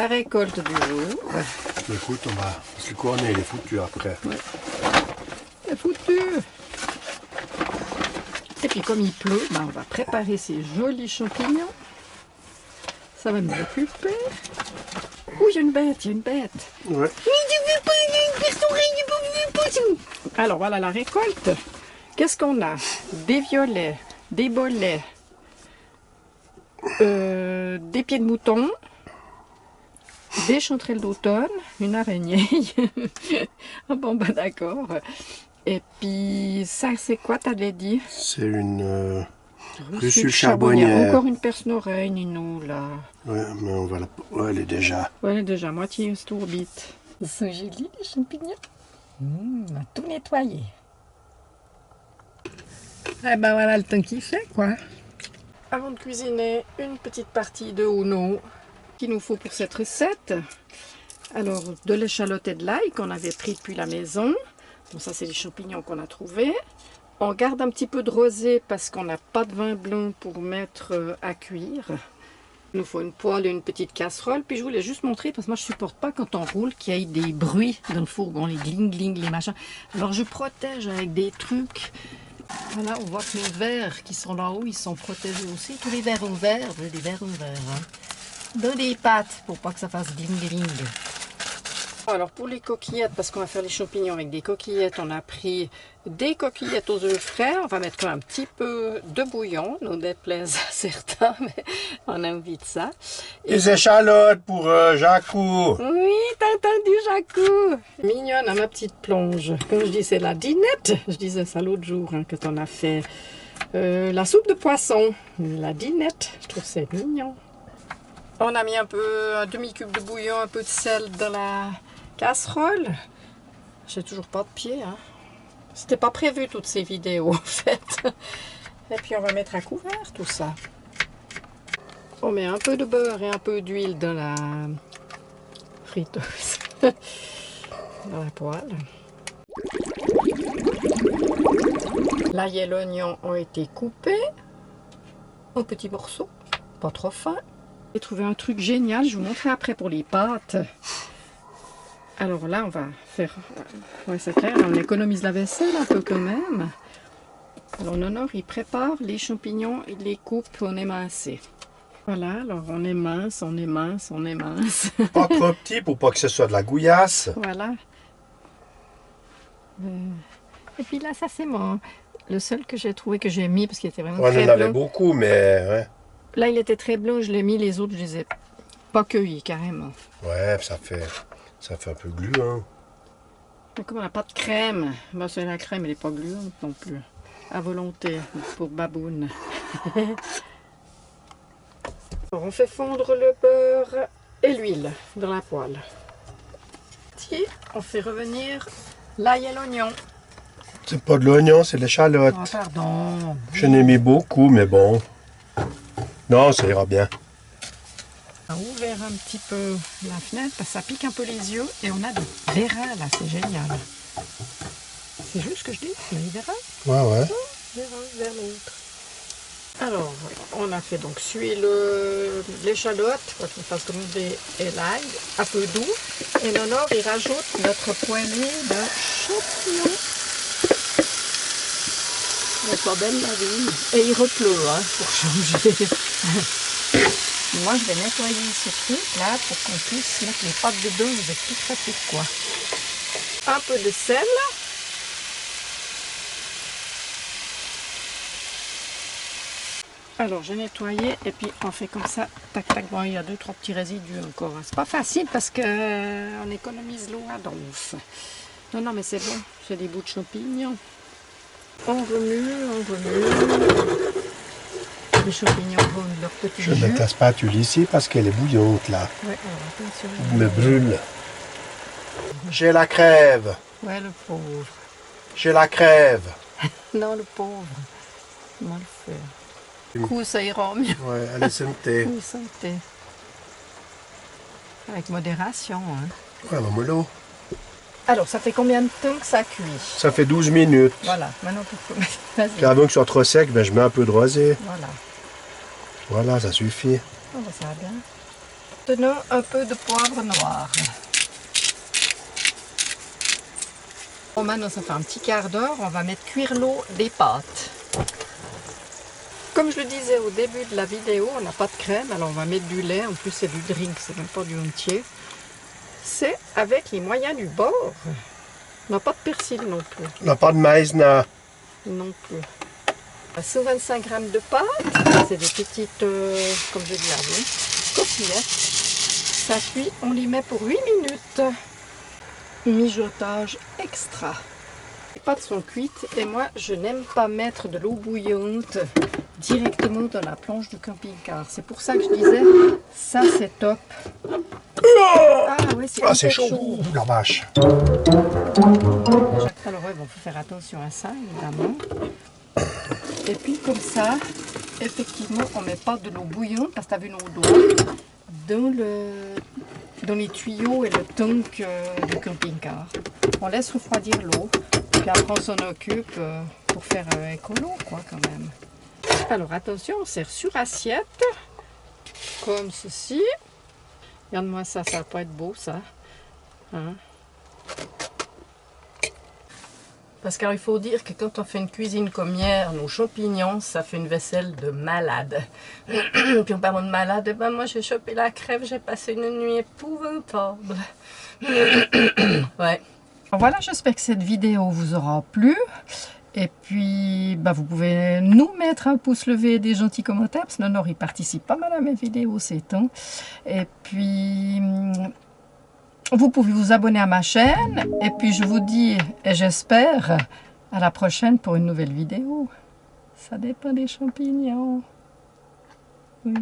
la récolte du jour. Écoute, on va... Parce que le cornet, il est foutu après. Ouais. C'est foutu. Et puis comme il pleut, ben, on va préparer ces jolis champignons. Ça va nous occuper. Ouh, il y a une bête, il y a une bête. Ouais. Alors voilà la récolte. Qu'est-ce qu'on a? Des violets, des bolets, des pieds de mouton, des chanterelles d'automne, une araignée. Ah bon, bah d'accord. Et puis ça, c'est quoi, t'avais dit? C'est une Reçue charbonnière. Encore une perce-oreille, Nino, là. Ouais, mais on va la... Ouais, elle est déjà... Ouais, elle est déjà à moitié stourbite. Ils sont jolis, les champignons. On a tout nettoyé. Eh ben voilà le temps qu'il fait, quoi. Avant de cuisiner, une petite partie de Uno qu'il nous faut pour cette recette. Alors, de l'échalote et de l'ail qu'on avait pris depuis la maison. Bon, ça, c'est les champignons qu'on a trouvés. On garde un petit peu de rosé parce qu'on n'a pas de vin blanc pour mettre à cuire. Il nous faut une poêle et une petite casserole. Puis je voulais juste montrer, parce que moi je supporte pas quand on roule qu'il y ait des bruits dans le fourgon, les gling-gling, les machins. Alors je protège avec des trucs. Voilà, on voit que les verres qui sont là-haut, ils sont protégés aussi. Tous les verres ouverts, des verres ouverts. Hein. Dans des pattes pour pas que ça fasse gling-gling. Alors pour les coquillettes, parce qu'on va faire les champignons avec des coquillettes, on a pris des coquillettes aux œufs frais. On va mettre un petit peu de bouillon, nous déplaise à certains, mais on a envie de ça. Des échalotes pour Jacou. Oui, t'as entendu, Jacou. Mignonne à ma petite plonge. Comme je dis, c'est la dinette. Je disais ça l'autre jour, hein, quand on a fait la soupe de poisson. La dinette, je trouve c'est mignon. On a mis un demi-cube de bouillon, un peu de sel dans la casserole. J'ai toujours pas de pied. Hein. C'était pas prévu toutes ces vidéos en fait. Et puis on va mettre à couvert tout ça. On met un peu de beurre et un peu d'huile dans la friteuse. Dans la poêle. L'ail et l'oignon ont été coupés en petits morceaux, pas trop fins. J'ai trouvé un truc génial, je vous montrerai après pour les pâtes. Alors là, on va faire... Ouais, c'est clair, on économise la vaisselle un peu quand même. Alors Nonor, il prépare les champignons, il les coupe en émincés. Voilà, alors on émince, on émince, on émince. Pas trop petit pour pas que ce soit de la gouillasse. Voilà. Et puis là, ça c'est le seul que j'ai trouvé que j'ai mis parce qu'il était vraiment On très en avait blanc. beaucoup, mais... Ouais, Là, il était très blanc, je l'ai mis, les autres, je les ai pas cueillis carrément. ouais, ça fait un peu gluant. Mais comme on n'a pas de crème, ben, c'est la crème, elle n'est pas gluante non plus. À volonté, pour baboune. Alors, on fait fondre le beurre et l'huile dans la poêle. Tiens, on fait revenir l'ail et l'oignon. C'est pas de l'oignon, c'est de l'échalote. Oh, pardon. J'en ai mis beaucoup, mais bon. Non, ça ira bien. On a ouvert un petit peu la fenêtre parce que ça pique un peu les yeux et on a des vérins là, c'est génial. C'est juste ce que je dis, c'est des vérins. Ouais, ouais. Vérins vers l'autre. Alors, on a fait donc suer l'échalote pour qu'il fasse gronder et l'ail, un peu doux. Et Nonor, il rajoute notre poêlée de champignons. C'est pas belle la vie. Et il repleut, hein, pour changer. Moi, je vais nettoyer ce truc-là pour qu'on puisse mettre les pâtes dedans avec tout pratique, quoi. Un peu de sel. Alors, j'ai nettoyé et puis on fait comme ça. Tac, tac. Bon, il y a 2-3 petits résidus encore. Hein. C'est pas facile parce qu'on économise l'eau à donf. Non, non, mais c'est bon. C'est des bouts de champignons. On remue, on remue. Les champignons vont leur petit Je vais jus. mettre la spatule ici parce qu'elle est bouillante, là. Ouais, alors attention. Elle me brûle. J'ai la crève. Ouais, le pauvre. J'ai la crève. Non, le pauvre. Comment le faire? Du coup, ça ira mieux. Ouais, allez, santé. Oui, santé. Avec modération. Hein. Ouais, maman. Alors, ça fait combien de temps que ça cuit? Ça fait 12 minutes. Voilà, maintenant pour vas-y. Puis avant que ce soit trop sec, ben, je mets un peu de rosé. Voilà. Voilà, ça suffit. Oh, ben, ça va bien. Maintenant, un peu de poivre noir. Bon, maintenant, ça fait un petit quart d'heure. On va mettre cuire l'eau des pâtes. Comme je le disais au début de la vidéo, on n'a pas de crème, alors on va mettre du lait. En plus, c'est du drink, c'est même pas du entier. C'est avec les moyens du bord. On n'a pas de persil non plus. On n'a pas de maïzena. Non plus. 125 g de pâtes, c'est des petites, comme je dis avant, coquillettes. Ça cuit, on les met pour 8 minutes. Mijotage extra. Les pâtes sont cuites et moi je n'aime pas mettre de l'eau bouillante directement dans la planche du camping-car. C'est pour ça que je disais, ça c'est top. Ah ouais, C'est chaud. Ouh, la vache. Alors ouais, bon, faut faire attention à ça évidemment. Et puis comme ça, effectivement, on ne met pas de l'eau bouillante parce que tu as vu nos doigts dans les tuyaux et le tank du camping-car. On laisse refroidir l'eau, puis après on s'en occupe pour faire écolo, quoi, quand même. Alors attention, on sert sur assiette, comme ceci. Regarde-moi ça, ça va pas être beau ça. Hein? Parce qu'il faut dire que quand on fait une cuisine comme hier, nos champignons, ça fait une vaisselle de malade. Puis en parlant de malade, ben moi j'ai chopé la crève, j'ai passé une nuit épouvantable. Ouais. Voilà, j'espère que cette vidéo vous aura plu. Et puis, bah, vous pouvez nous mettre un pouce levé et des gentils commentaires, parce que Nonor, il participe pas mal à mes vidéos ces temps. Et puis... vous pouvez vous abonner à ma chaîne et puis je vous dis et j'espère à la prochaine pour une nouvelle vidéo. Ça dépend des champignons. Oui.